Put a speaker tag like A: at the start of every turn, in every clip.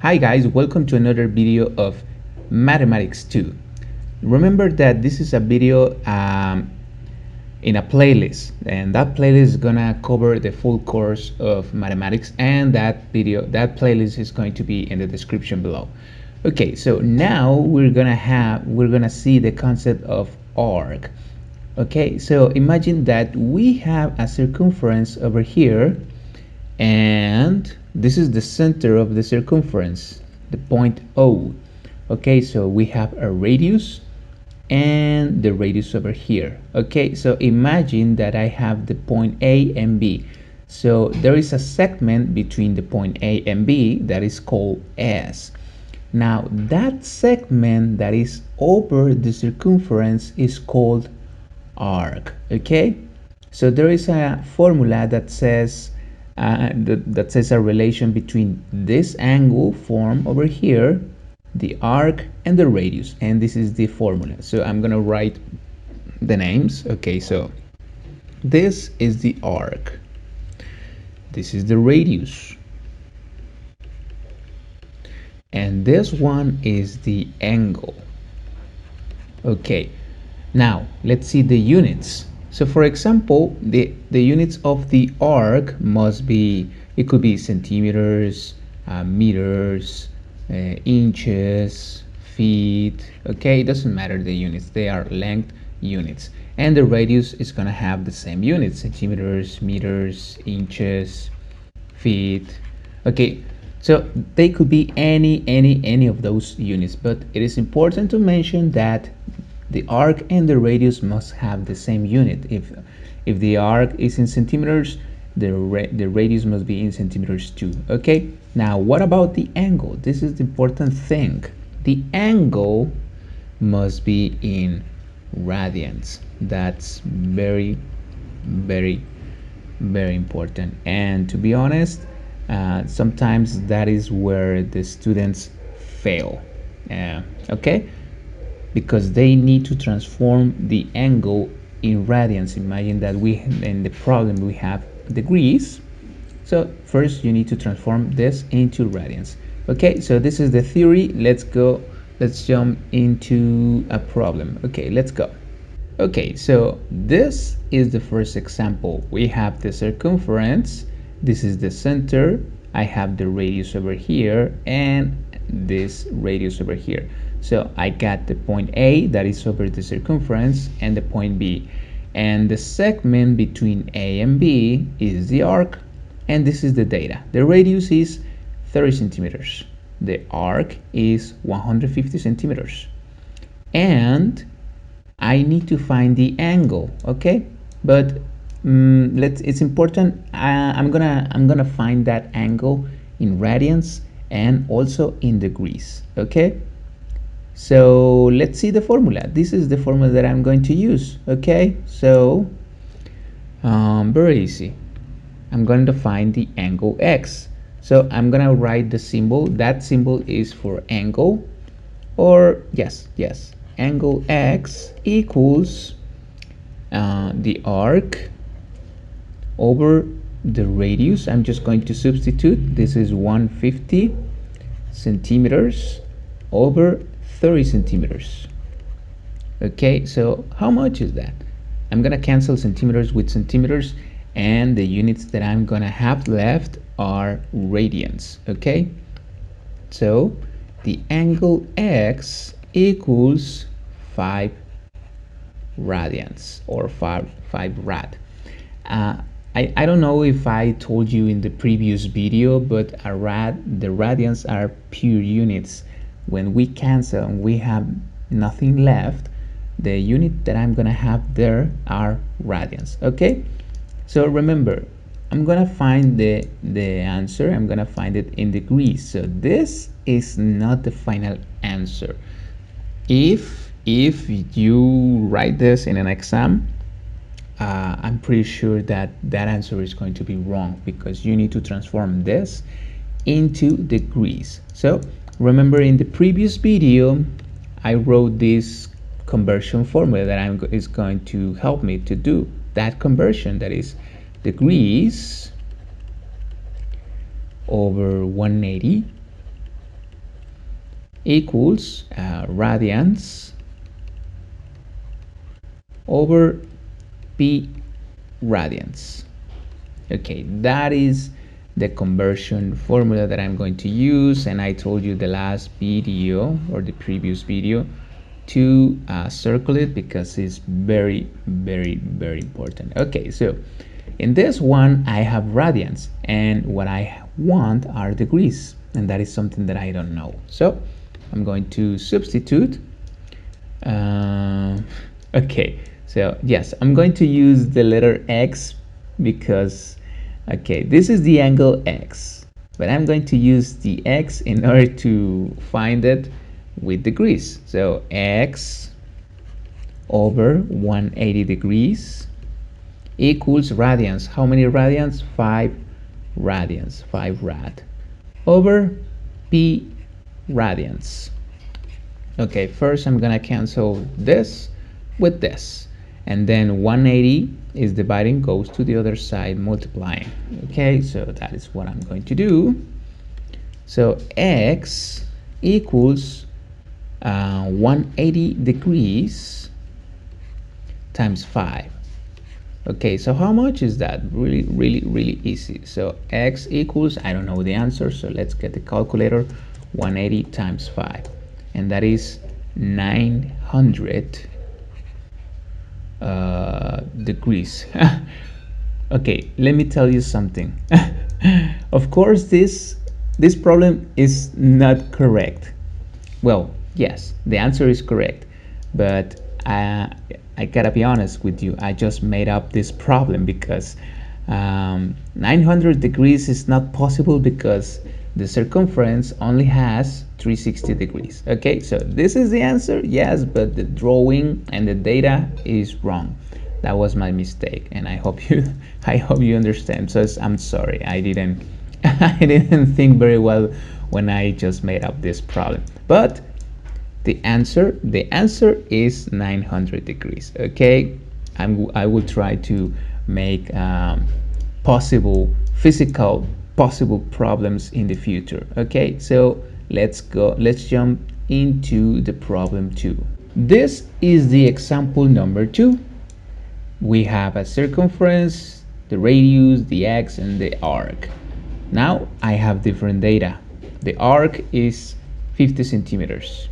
A: Hi guys, welcome to another video of Mathematics 2. Remember that this is a video in a playlist, and that playlist is gonna cover the full course of mathematics, and that playlist is going to be in the description below. Okay, so now we're gonna see the concept of arc. Okay, so imagine that we have a circumference over here, and this is the center of the circumference, the point O. Okay, so we have a radius and the radius over here. Okay, so imagine that I have the point A and B. So there is a segment between the point A and B that is called S. Now that segment that is over the circumference is called arc. Okay, so there is a formula that says that says a relation between this angle formed over here, the arc, and the radius, and this is the formula. So I'm gonna write the names. Okay, so this is the arc, this is the radius, and this one is the angle. Okay, now let's see the units. So for example, the units of the arc must be, it could be centimeters, meters, inches, feet. Okay, it doesn't matter the units, they are length units. And the radius is gonna have the same units: centimeters, meters, inches, feet. Okay, so they could be any of those units, but it is important to mention that the arc and the radius must have the same unit. If the arc is in centimeters, the radius must be in centimeters too. Okay, now what about the angle? This is the important thing. The angle must be in radians. That's very important, and to be honest, sometimes that is where the students fail. Okay, because they need to transform the angle in radians. Imagine that in the problem we have degrees, so first you need to transform this into radians. Okay, so this is the theory. Let's jump into a problem. Okay, let's go. Okay, so this is the first example. We have the circumference, this is the center, I have the radius over here, and this radius over here. So I got the point A that is over the circumference, and the point B, and the segment between A and B is the arc, and this is the data. The radius is 30 centimeters, the arc is 150 centimeters, and I need to find the angle. Okay, but it's important. I'm gonna find that angle in radians and also in degrees. Okay, so let's see the formula. This is the formula that I'm going to use. Okay, so very easy. I'm going to find the angle x. So I'm gonna write the symbol. That symbol is for angle, or yes, angle x equals the arc over the radius. I'm just going to substitute. This is 150 centimeters over 30 centimeters. Okay, so how much is that? I'm gonna cancel centimeters with centimeters, and the units that I'm gonna have left are radians. Okay, so the angle x equals 5 radians, or 5 rad. I don't know if I told you in the previous video, but the radians are pure units. When we cancel and we have nothing left, the unit that I'm gonna have there are radians. Okay, so remember, I'm gonna find the answer. I'm gonna find it in degrees. So this is not the final answer. If you write this in an exam, I'm pretty sure that answer is going to be wrong, because you need to transform this into degrees. So remember, in the previous video I wrote this conversion formula that is going to help me to do that conversion. That is degrees over 180 equals radians over p radians. Okay, that is the conversion formula that I'm going to use, and I told you the last video or the previous video to circle it because it's very important. Okay, so in this one I have radians, and what I want are degrees, and that is something that I don't know. So I'm going to substitute. Okay, so yes, I'm going to use the letter X because, okay, this is the angle X, but I'm going to use the X in order to find it with degrees. So X over 180 degrees equals radians. How many radians? 5 radians, 5 rad, over P radians. Okay, first I'm gonna cancel this with this, and then 180 is dividing, goes to the other side, multiplying. Okay, so that is what I'm going to do. So X equals 180 degrees times 5. Okay, so how much is that? Really easy. So X equals, I don't know the answer, so let's get the calculator. 180 times 5, and that is 900 degrees. Okay, let me tell you something. Of course, this problem is not correct. Well, yes, the answer is correct, but I gotta be honest with you, I just made up this problem because 900 degrees is not possible because the circumference only has 360 degrees. Okay, so this is the answer, yes, but the drawing and the data is wrong. That was my mistake, and I hope you understand. So I'm sorry, I didn't think very well when I just made up this problem. But the answer is 900 degrees. Okay, I will try to make physical possible problems in the future. Okay, so let's jump into the problem 2. This is the example number 2. We have a circumference, the radius, the x, and the arc. Now I have different data. The arc is 50 centimeters.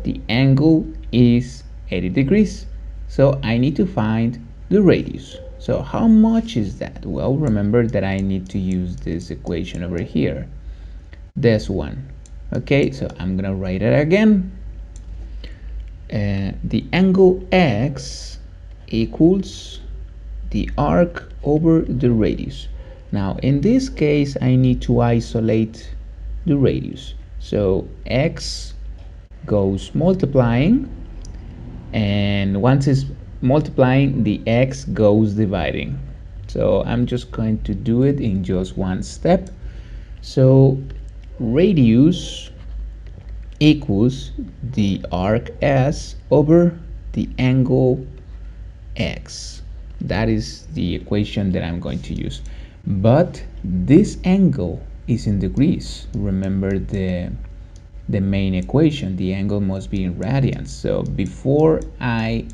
A: The angle is 80 degrees. So I need to find the radius. So how much is that? Well, remember that I need to use this equation over here. This one. Okay, so I'm gonna write it again. The angle x equals the arc over the radius. Now in this case I need to isolate the radius. So x goes multiplying, and once it's multiplying, the x goes dividing. So I'm just going to do it in just one step. So radius equals the arc s over the angle x. That is the equation that I'm going to use. But this angle is in degrees. Remember the main equation, the angle must be in radians. So before I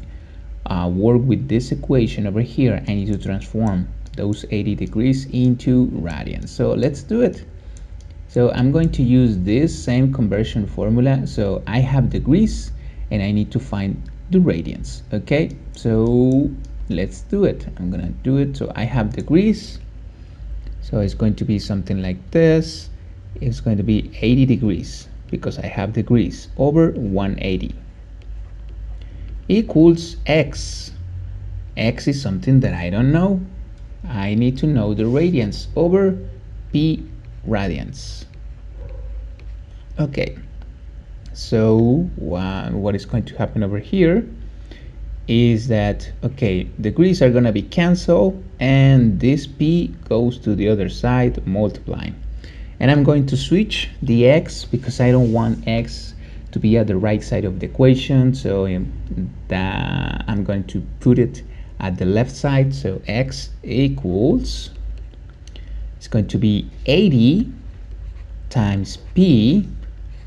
A: work with this equation over here, I need to transform those 80 degrees into radians. So let's do it. So I'm going to use this same conversion formula. So I have degrees and I need to find the radians. Okay, so let's do it. I'm gonna do it. So I have degrees, so it's going to be something like this. It's going to be 80 degrees because I have degrees over 180 equals x. X is something that I don't know. I need to know the radians over p radians. Okay, so what is going to happen over here is that, okay, degrees are going to be canceled and this p goes to the other side, multiplying. And I'm going to switch the x because I don't want x to be at the right side of the equation. So I'm going to put it at the left side. So x equals, it's going to be 80 times p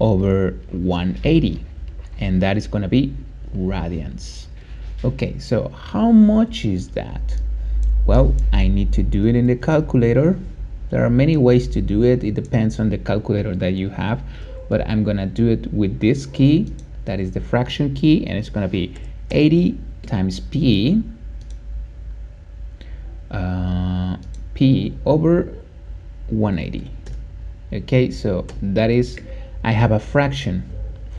A: over 180, and that is going to be radians. Okay, so how much is that? Well, I need to do it in the calculator. There are many ways to do it. It depends on the calculator that you have, but I'm gonna do it with this key, that is the fraction key, and it's gonna be 80 times P, P over 180. Okay, so that is, I have a fraction,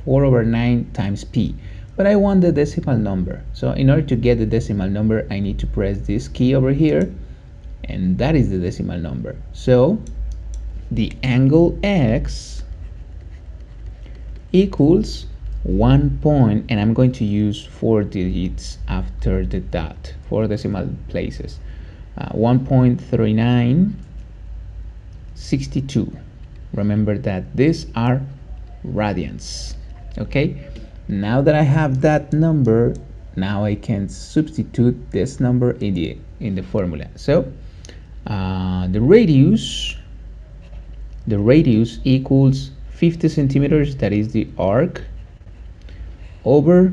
A: 4 over 9 times P, but I want the decimal number. So in order to get the decimal number, I need to press this key over here, and that is the decimal number. So the angle X equals 1 point, and I'm going to use 4 digits after the dot, 4 decimal places. 1.3962. Remember that these are radians. Okay, now that I have that number, now I can substitute this number in the formula. So the radius equals 50 centimeters, that is the arc, over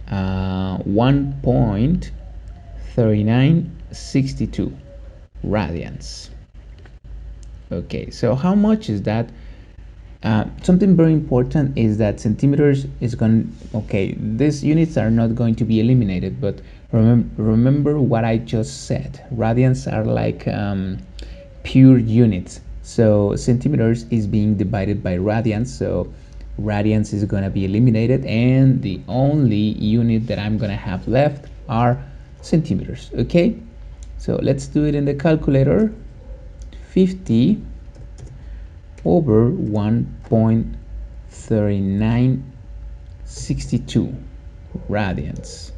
A: 1.3962 radians. Okay, so how much is that? Something very important is that centimeters is going, okay, these units are not going to be eliminated, but remember what I just said. Radians are like pure units. So centimeters is being divided by radians, so radians is going to be eliminated, and the only unit that I'm going to have left are centimeters. Okay, so let's do it in the calculator. 50 over 1.3962 radians.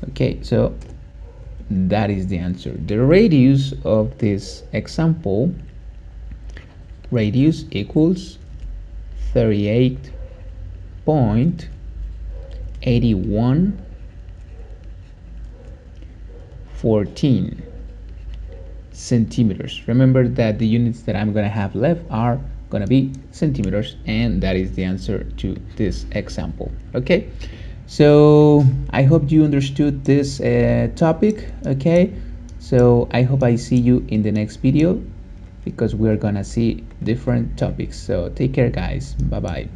A: Okay, so that is the answer. The radius of this example, radius equals 38.8114 centimeters. Remember that the units that I'm going to have left are going to be centimeters, and that is the answer to this example. Okay, so I hope you understood this topic. Okay, so I hope I see you in the next video, because we're gonna see different topics. So take care, guys. Bye bye.